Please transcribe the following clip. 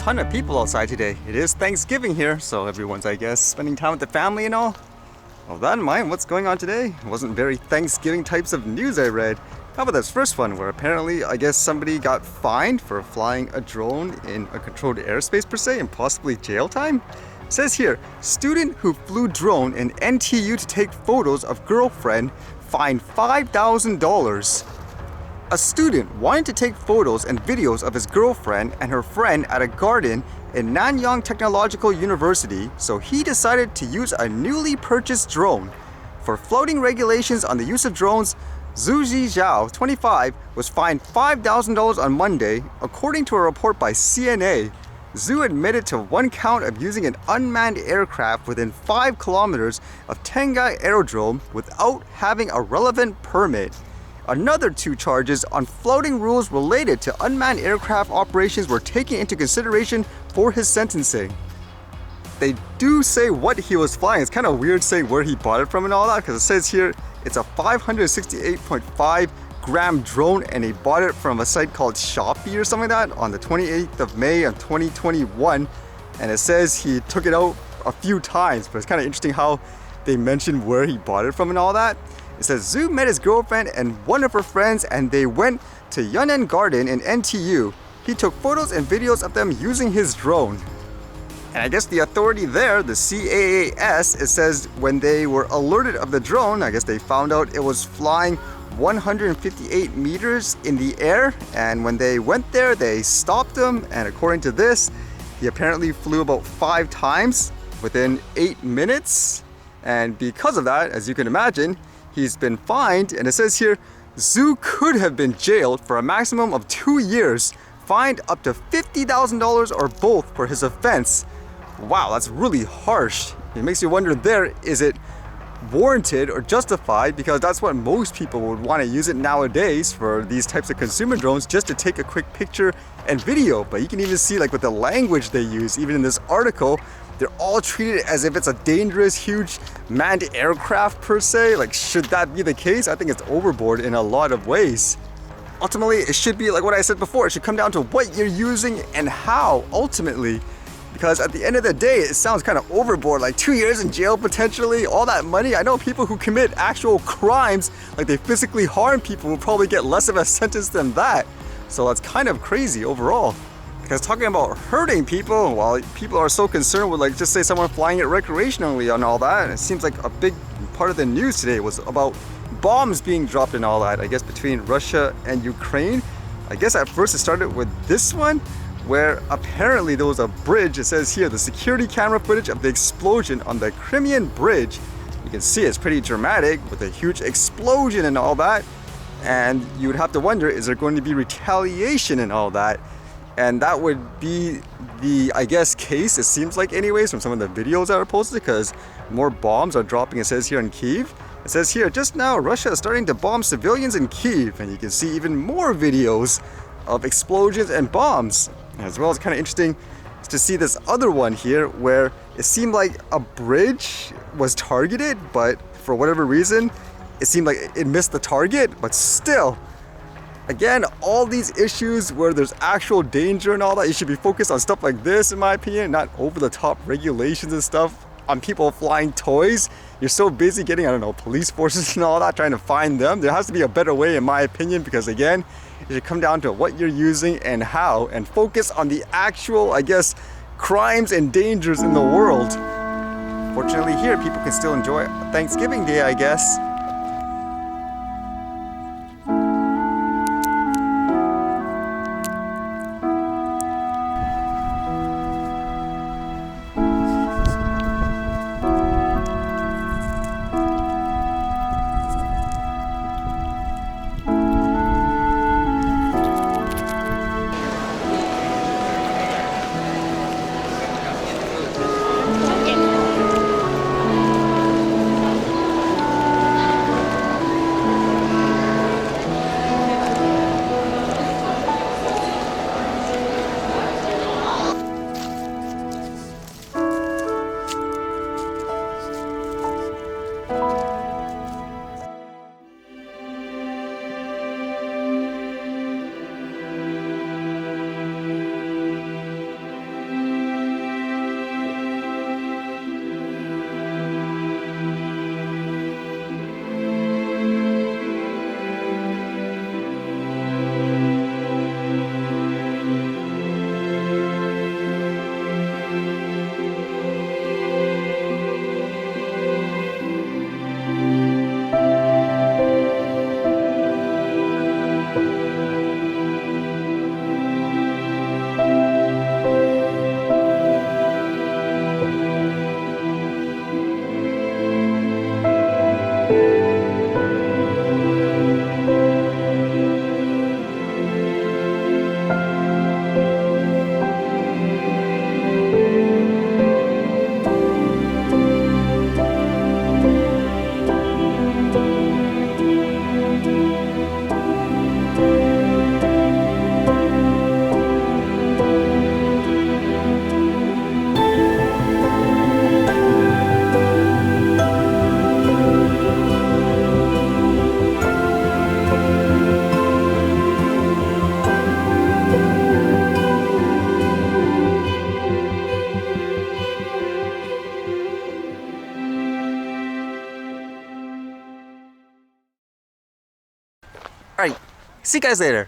ton of people outside today. It is Thanksgiving here, so everyone's, I guess, spending time with the family and all. With that in mind, what's going on today? It wasn't very Thanksgiving types of news I read. How about this first one, where apparently, I guess somebody got fined for flying a drone in a controlled airspace per se, and possibly jail time? It says here, student who flew drone in NTU to take photos of girlfriend fined $5,000. A student wanted to take photos and videos of his girlfriend and her friend at a garden in Nanyang Technological University, so he decided to use a newly purchased drone. For flouting regulations on the use of drones, Zhu Zhao, 25, was fined $5,000 on Monday, according to a report by CNA. Zhu admitted to one count of using an unmanned aircraft within 5 kilometers of Tengai Aerodrome without having a relevant permit. Another 2 charges on flouting rules related to unmanned aircraft operations were taken into consideration for his sentencing. They do say what he was flying. It's kind of weird saying where he bought it from and all that, because it says here it's a 568.5 gram drone and he bought it from a site called Shopee or something like that on the 28th of May of 2021. And it says he took it out a few times, but it's kind of interesting how they mentioned where he bought it from and all that. It says Zhu met his girlfriend and one of her friends and they went to Yunnan Garden in NTU. He took photos and videos of them using his drone. And I guess the authority there, the CAAS, it says when they were alerted of the drone, I guess they found out it was flying 158 meters in the air, and when they went there they stopped him, and according to this, he apparently flew about 5 times within 8 minutes, and because of that, as you can imagine, he's been fined, and it says here, Zhu could have been jailed for a maximum of 2 years, fined up to $50,000 or both for his offense. Wow, that's really harsh. It makes you wonder there, is it warranted or justified? Because that's what most people would want to use it nowadays for these types of consumer drones, just to take a quick picture and video. But you can even see like with the language they use, even in this article, they're all treated as if it's a dangerous, huge manned aircraft per se. Like, should that be the case? I think it's overboard in a lot of ways. Ultimately, it should be like what I said before. It should come down to what you're using and how, ultimately. Because at the end of the day, it sounds kind of overboard, like 2 years in jail potentially, all that money. I know people who commit actual crimes, like they physically harm people, will probably get less of a sentence than that. So that's kind of crazy overall. Because talking about hurting people, while people are so concerned with, like, just say someone flying it recreationally and all that, it seems like a big part of the news today was about bombs being dropped and all that, I guess between Russia and Ukraine. I guess at first it started with this one, where apparently there was a bridge. It says here, the security camera footage of the explosion on the Crimean bridge. You can see it's pretty dramatic with a huge explosion and all that. And you would have to wonder, is there going to be retaliation and all that? And that would be the, I guess, case, it seems like anyways, from some of the videos that are posted, because more bombs are dropping, it says here in Kyiv. It says here, just now, Russia is starting to bomb civilians in Kyiv. And you can see even more videos of explosions and bombs. As well, it's kind of interesting to see this other one here, where it seemed like a bridge was targeted, but for whatever reason, it seemed like it missed the target, but still. Again, all these issues where there's actual danger and all that, you should be focused on stuff like this, in my opinion, not over-the-top regulations and stuff on people flying toys. You're so busy getting, I don't know, police forces and all that, trying to find them. There has to be a better way, in my opinion, because again, it should come down to what you're using and how, and focus on the actual, I guess, crimes and dangers in the world. Fortunately here, people can still enjoy Thanksgiving Day, I guess. Alright, see you guys later.